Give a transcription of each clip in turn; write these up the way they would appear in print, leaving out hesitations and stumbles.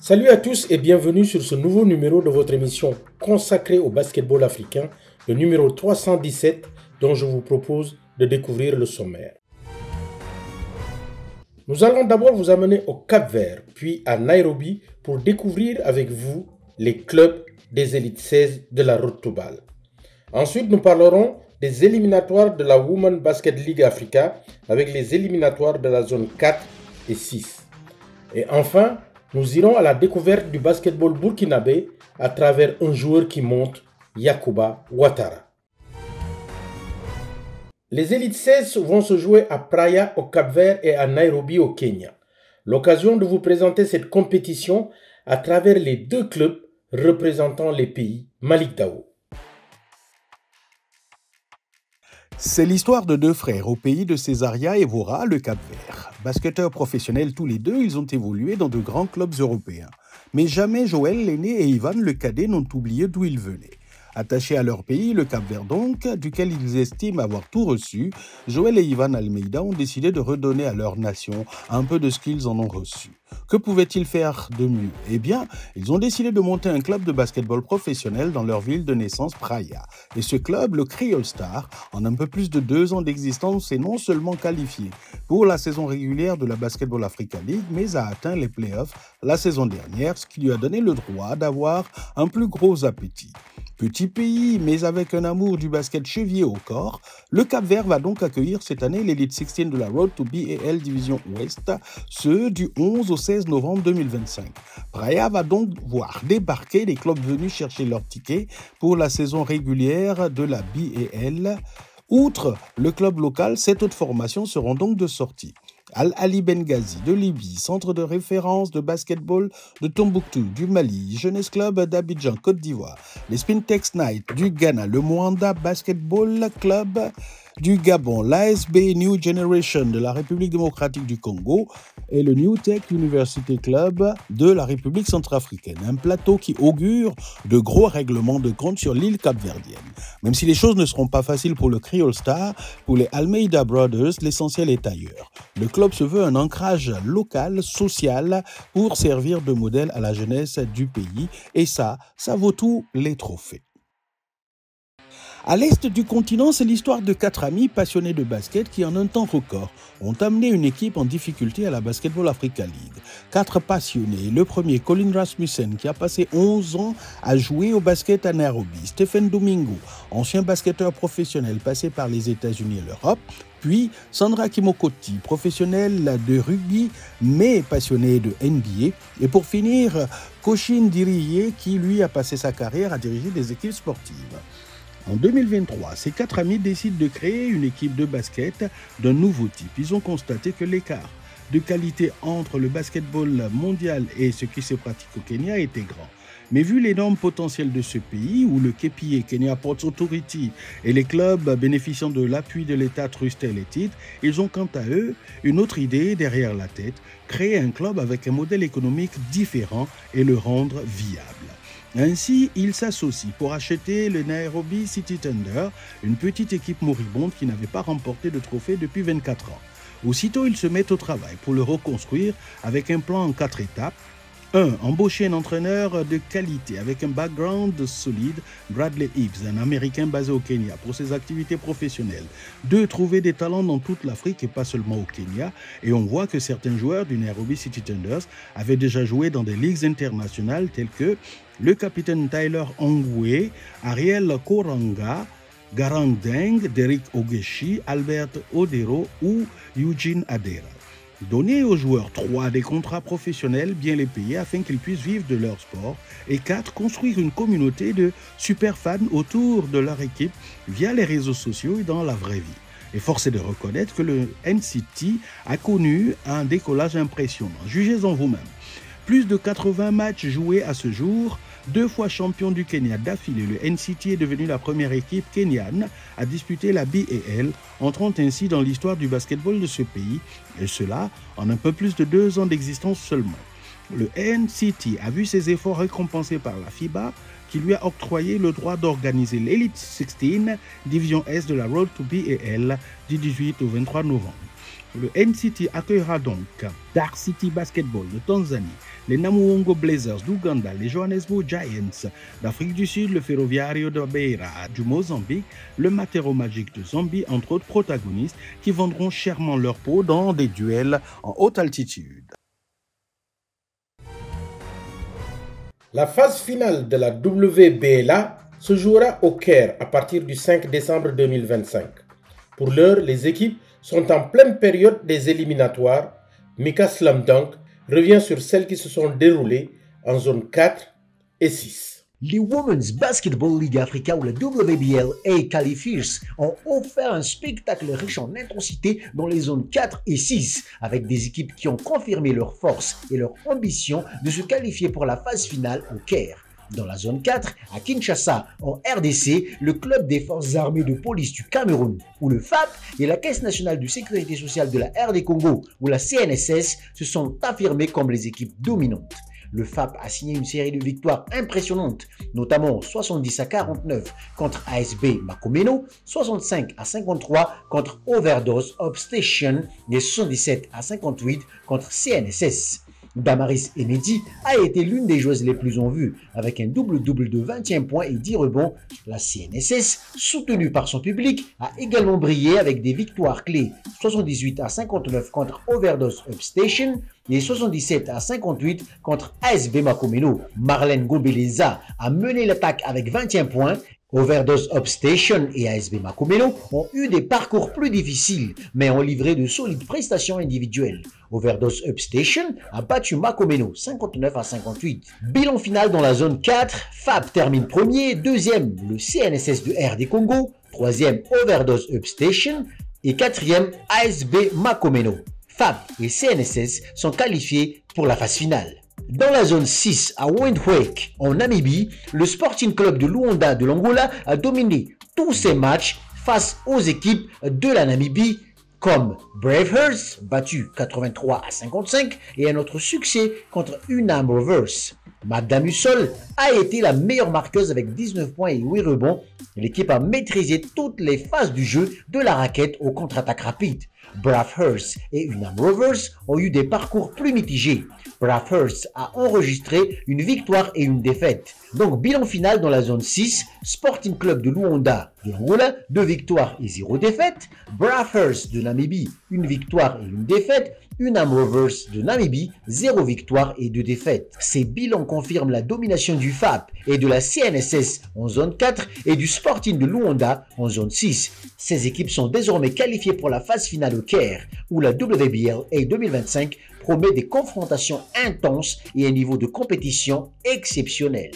Salut à tous et bienvenue sur ce nouveau numéro de votre émission consacrée au basketball africain, le numéro 317 dont je vous propose de découvrir le sommaire. Nous allons d'abord vous amener au Cap-Vert, puis à Nairobi pour découvrir avec vous les clubs des élites 16 de la Road to Bâle. Ensuite, nous parlerons des éliminatoires de la Women Basket League Africa avec les éliminatoires de la zone 4 et 6. Et enfin, nous irons à la découverte du basketball burkinabé à travers un joueur qui monte, Yacouba Ouattara. Les élites 16 vont se jouer à Praia au Cap-Vert et à Nairobi au Kenya. L'occasion de vous présenter cette compétition à travers les deux clubs représentant les pays Malick Daho. C'est l'histoire de deux frères au pays de Césaria et Vora, le Cap-Vert. Basketteurs professionnels tous les deux, ils ont évolué dans de grands clubs européens. Mais jamais Joël, l'aîné, et Ivan, le cadet, n'ont oublié d'où ils venaient. Attachés à leur pays, le Cap-Vert donc, duquel ils estiment avoir tout reçu, Joël et Ivan Almeida ont décidé de redonner à leur nation un peu de ce qu'ils en ont reçu. Que pouvaient-ils faire de mieux? Eh bien, ils ont décidé de monter un club de basketball professionnel dans leur ville de naissance, Praia. Et ce club, le Creole Star, en un peu plus de 2 ans d'existence, est non seulement qualifié pour la saison régulière de la Basketball Africa League, mais a atteint les playoffs la saison dernière, ce qui lui a donné le droit d'avoir un plus gros appétit. Petit pays, mais avec un amour du basket chevillé au corps, le Cap-Vert va donc accueillir cette année l'Elite 16 de la Road to BAL Division Ouest, ce du 11 au 16 novembre 2025. Praia va donc voir débarquer les clubs venus chercher leur ticket pour la saison régulière de la BAL. Outre le club local, 7 autres formations seront donc de sortie. Al-Ali Benghazi de Libye, centre de référence de basketball de Tombouctou du Mali, Jeunesse Club d'Abidjan, Côte d'Ivoire, les Spintex Knights du Ghana, le Mwanda Basketball Club du Gabon, l'ASB New Generation de la République démocratique du Congo et le New Tech University Club de la République centrafricaine. Un plateau qui augure de gros règlements de compte sur l'île capverdienne. Même si les choses ne seront pas faciles pour le Creole Star, pour les Almeida Brothers, l'essentiel est ailleurs. Le club se veut un ancrage local, social, pour servir de modèle à la jeunesse du pays. Et ça vaut tous les trophées. À l'est du continent, c'est l'histoire de 4 amis passionnés de basket qui, en un temps record, ont amené une équipe en difficulté à la Basketball Africa League. 4 passionnés. Le premier, Colin Rasmussen, qui a passé 11 ans à jouer au basket à Nairobi. Stephen Domingo, ancien basketteur professionnel passé par les États-Unis et l'Europe. Puis Sandra Kimokoti, professionnelle de rugby, mais passionnée de NBA. Et pour finir, Koshin Diriye, qui lui a passé sa carrière à diriger des équipes sportives. En 2023, ces 4 amis décident de créer une équipe de basket d'un nouveau type. Ils ont constaté que l'écart de qualité entre le basketball mondial et ce qui se pratique au Kenya était grand. Mais vu l'énorme potentiel de ce pays, où le KPA, Kenya Ports Authority, et les clubs bénéficiant de l'appui de l'État trustaient les titres, ils ont quant à eux une autre idée derrière la tête, créer un club avec un modèle économique différent et le rendre viable. Ainsi, ils s'associent pour acheter le Nairobi City Thunder, une petite équipe moribonde qui n'avait pas remporté de trophée depuis 24 ans. Aussitôt, ils se mettent au travail pour le reconstruire avec un plan en 4 étapes. 1. Embaucher un entraîneur de qualité avec un background solide, Bradley Hibbs, un Américain basé au Kenya pour ses activités professionnelles. 2. Trouver des talents dans toute l'Afrique et pas seulement au Kenya. Et on voit que certains joueurs du Nairobi City Thunders avaient déjà joué dans des ligues internationales telles que le capitaine Tyler Ongwe, Ariel Koranga, Garang Deng, Derek Ogeshi, Albert Odero ou Eugene Adera. Donner aux joueurs 3 des contrats professionnels bien les payer afin qu'ils puissent vivre de leur sport. Et 4. Construire une communauté de super fans autour de leur équipe via les réseaux sociaux et dans la vraie vie. Et force est de reconnaître que le NCT a connu un décollage impressionnant. Jugez-en vous-même. Plus de 80 matchs joués à ce jour, 2 fois champion du Kenya d'affilée, le NCT est devenu la première équipe kenyane à disputer la BAL, entrant ainsi dans l'histoire du basketball de ce pays, et cela en un peu plus de 2 ans d'existence seulement. Le NCT a vu ses efforts récompensés par la FIBA, qui lui a octroyé le droit d'organiser l'Elite 16, division S de la Road to BAL, du 18 au 23 novembre. Le NCT accueillera donc Dark City Basketball de Tanzanie, les Namuwongo Blazers d'Ouganda, les Johannesburg Giants d'Afrique du Sud, le Ferroviario de Beira du Mozambique, le Matero Magic de Zambie, entre autres protagonistes qui vendront chèrement leur peau dans des duels en haute altitude. La phase finale de la WBLA se jouera au Caire à partir du 5 décembre 2025. Pour l'heure, les équipes sont en pleine période des éliminatoires. Mika Slam Dunk revient sur celles qui se sont déroulées en zone 4 et 6. Les Women's Basketball League Africa ou la WBLA Qualifiers ont offert un spectacle riche en intensité dans les zones 4 et 6, avec des équipes qui ont confirmé leur force et leur ambition de se qualifier pour la phase finale au Caire. Dans la zone 4, à Kinshasa, en RDC, le club des forces armées de police du Cameroun, ou le FAP, et la Caisse nationale de sécurité sociale de la RD Congo, ou la CNSS, se sont affirmés comme les équipes dominantes. Le FAP a signé une série de victoires impressionnantes, notamment 70-49 contre ASB Makomeno, 65-53 contre Overdose Obstation et 77-58 contre CNSS. Damaris Enedi a été l'une des joueuses les plus en vue, avec un double-double de 21 points et 10 rebonds. La CNSS, soutenue par son public, a également brillé avec des victoires clés 78-59 contre Overdose Upstation et 77-58 contre ASB Makomeno. Marlène Gobeleza a mené l'attaque avec 21 points. Overdose Upstation et ASB Makomeno ont eu des parcours plus difficiles, mais ont livré de solides prestations individuelles. Overdose Upstation a battu Makomeno 59-58. Bilan final dans la zone 4, FAP termine premier, deuxième le CNSS de RD Congo, troisième Overdose Upstation et quatrième ASB Makomeno. FAP et CNSS sont qualifiés pour la phase finale. Dans la zone 6 à Windhoek, en Namibie, le Sporting Club de Luanda de l'Angola a dominé tous ses matchs face aux équipes de la Namibie comme Bravehearts, battu 83-55, et un autre succès contre Unam Rovers. Magda Mussol a été la meilleure marqueuse avec 19 points et 8 rebonds. L'équipe a maîtrisé toutes les phases du jeu de la raquette au contre-attaque rapide. Bravehearts et Unam Rovers ont eu des parcours plus mitigés. Bravehearts a enregistré une victoire et une défaite. Donc bilan final dans la zone 6, Sporting Club de Luanda de l'Angola, 2 victoires et 0 défaite. Bravehearts de Namibie, 1 victoire et 1 défaite. Unam Rovers de Namibie, 0 victoire et 2 défaites. Ces bilans confirment la domination du FAP et de la CNSS en zone 4 et du Sporting de Luanda en zone 6. Ces équipes sont désormais qualifiées pour la phase finale au Caire, où la WBLA 2025 promet des confrontations intenses et un niveau de compétition exceptionnel.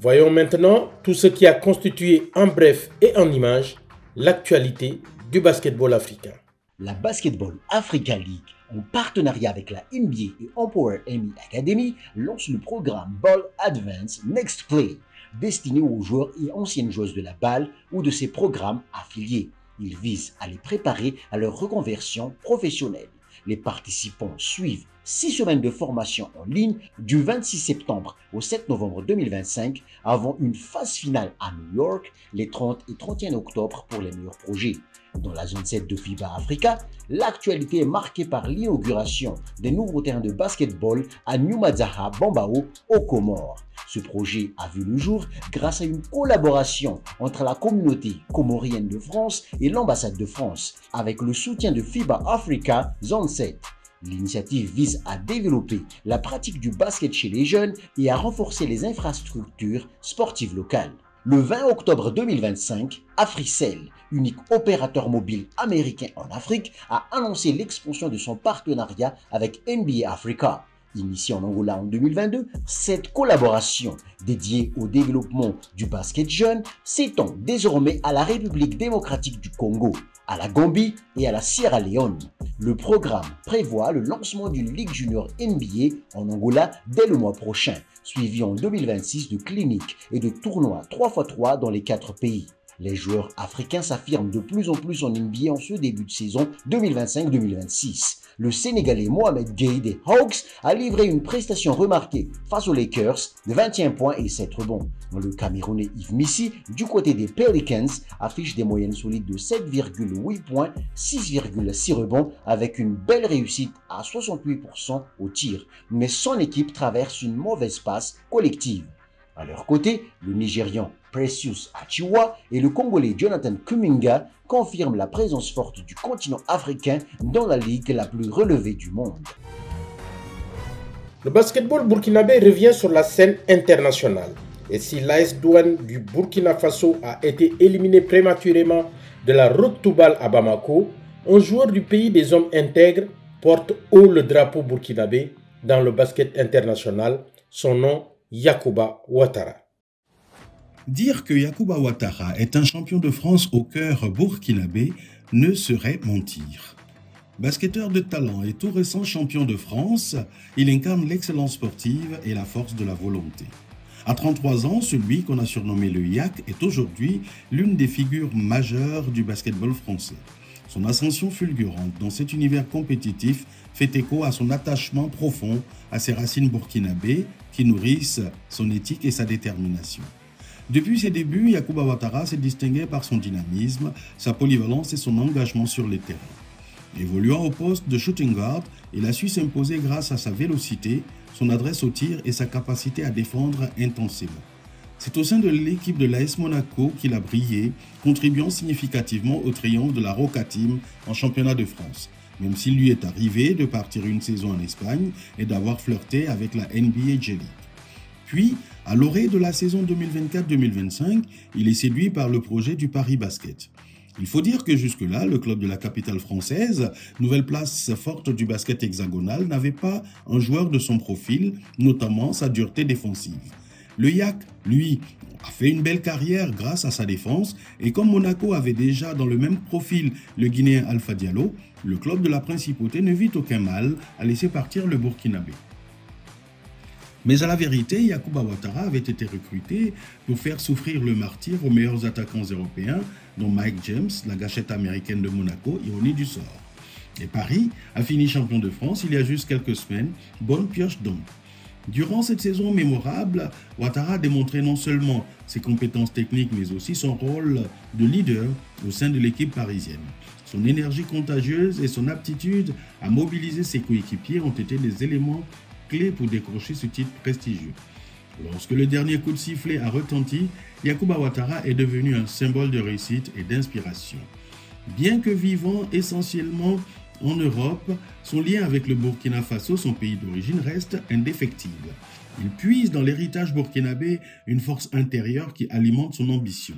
Voyons maintenant tout ce qui a constitué en bref et en images l'actualité du basketball africain. La Basketball Africa League, en partenariat avec la NBA et Empower ME Academy, lance le programme Ball Advance Next Play, destiné aux joueurs et anciennes joueuses de la balle ou de ses programmes affiliés. Il vise à les préparer à leur reconversion professionnelle. Les participants suivent 6 semaines de formation en ligne du 26 septembre au 7 novembre 2025 avant une phase finale à New York les 30 et 31 octobre pour les meilleurs projets. Dans la zone 7 de FIBA Africa, l'actualité est marquée par l'inauguration des nouveaux terrains de basketball à New Mazaha Bambao aux Comores. Ce projet a vu le jour grâce à une collaboration entre la communauté comorienne de France et l'ambassade de France, avec le soutien de FIBA Africa Zone 7. L'initiative vise à développer la pratique du basket chez les jeunes et à renforcer les infrastructures sportives locales. Le 20 octobre 2025, Africell, unique opérateur mobile américain en Afrique, a annoncé l'expansion de son partenariat avec NBA Africa. Initiée en Angola en 2022, cette collaboration dédiée au développement du basket jeune s'étend désormais à la République démocratique du Congo, à la Gambie et à la Sierra Leone. Le programme prévoit le lancement d'une Ligue junior NBA en Angola dès le mois prochain, suivi en 2026 de cliniques et de tournois 3x3 dans les 4 pays. Les joueurs africains s'affirment de plus en plus en NBA en ce début de saison 2025-2026. Le Sénégalais Mohamed Gueye des Hawks a livré une prestation remarquée face aux Lakers de 21 points et 7 rebonds. Le Camerounais Yves Missi, du côté des Pelicans, affiche des moyennes solides de 7,8 points, 6,6 rebonds avec une belle réussite à 68% au tir. Mais son équipe traverse une mauvaise passe collective. À leur côté, le Nigérian Precious Achiuwa et le Congolais Jonathan Kuminga confirment la présence forte du continent africain dans la ligue la plus relevée du monde. Le basketball burkinabé revient sur la scène internationale. Et si l'AS Douane du Burkina Faso a été éliminé prématurément de la Road to Bal à Bamako, un joueur du pays des hommes intègres porte haut le drapeau burkinabé dans le basket international, son nom Yacouba Ouattara. Dire que Yacouba Ouattara est un champion de France au cœur burkinabé ne serait mentir. Basketteur de talent et tout récent champion de France, il incarne l'excellence sportive et la force de la volonté. À 33 ans, celui qu'on a surnommé le Yak est aujourd'hui l'une des figures majeures du basketball français. Son ascension fulgurante dans cet univers compétitif fait écho à son attachement profond à ses racines burkinabées qui nourrissent son éthique et sa détermination. Depuis ses débuts, Yacouba Ouattara s'est distingué par son dynamisme, sa polyvalence et son engagement sur les terrains. Évoluant au poste de shooting guard, il a su s'imposer grâce à sa vélocité, son adresse au tir et sa capacité à défendre intensément. C'est au sein de l'équipe de l'AS Monaco qu'il a brillé, contribuant significativement au triomphe de la Roca Team en championnat de France, même s'il lui est arrivé de partir une saison en Espagne et d'avoir flirté avec la NBA J League. Puis, à l'orée de la saison 2024-2025, il est séduit par le projet du Paris Basket. Il faut dire que jusque-là, le club de la capitale française, nouvelle place forte du basket hexagonal, n'avait pas un joueur de son profil, notamment sa dureté défensive. Le Yak, lui, a fait une belle carrière grâce à sa défense et comme Monaco avait déjà dans le même profil le Guinéen Alpha Diallo, le club de la Principauté ne vit aucun mal à laisser partir le Burkinabé. Mais à la vérité, Yacouba Ouattara avait été recruté pour faire souffrir le martyr aux meilleurs attaquants européens, dont Mike James, la gâchette américaine de Monaco, ironie du sort. Et Paris a fini champion de France il y a juste quelques semaines, bonne pioche donc. Durant cette saison mémorable, Ouattara a démontré non seulement ses compétences techniques, mais aussi son rôle de leader au sein de l'équipe parisienne. Son énergie contagieuse et son aptitude à mobiliser ses coéquipiers ont été des éléments clés pour décrocher ce titre prestigieux. Lorsque le dernier coup de sifflet a retenti, Yacouba Ouattara est devenu un symbole de réussite et d'inspiration. Bien que vivant essentiellement en Europe, son lien avec le Burkina Faso, son pays d'origine, reste indéfectible. Il puise dans l'héritage burkinabé une force intérieure qui alimente son ambition.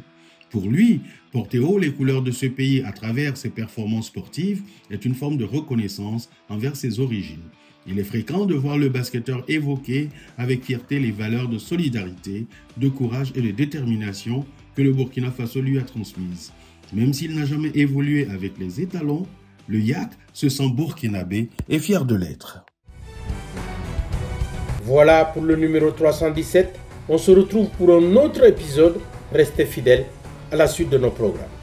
Pour lui, porter haut les couleurs de ce pays à travers ses performances sportives est une forme de reconnaissance envers ses origines. Il est fréquent de voir le basketteur évoquer avec fierté les valeurs de solidarité, de courage et de détermination que le Burkina Faso lui a transmises. Même s'il n'a jamais évolué avec les étalons, le Yak se sent burkinabé et fier de l'être. Voilà pour le numéro 317. On se retrouve pour un autre épisode. Restez fidèles à la suite de nos programmes.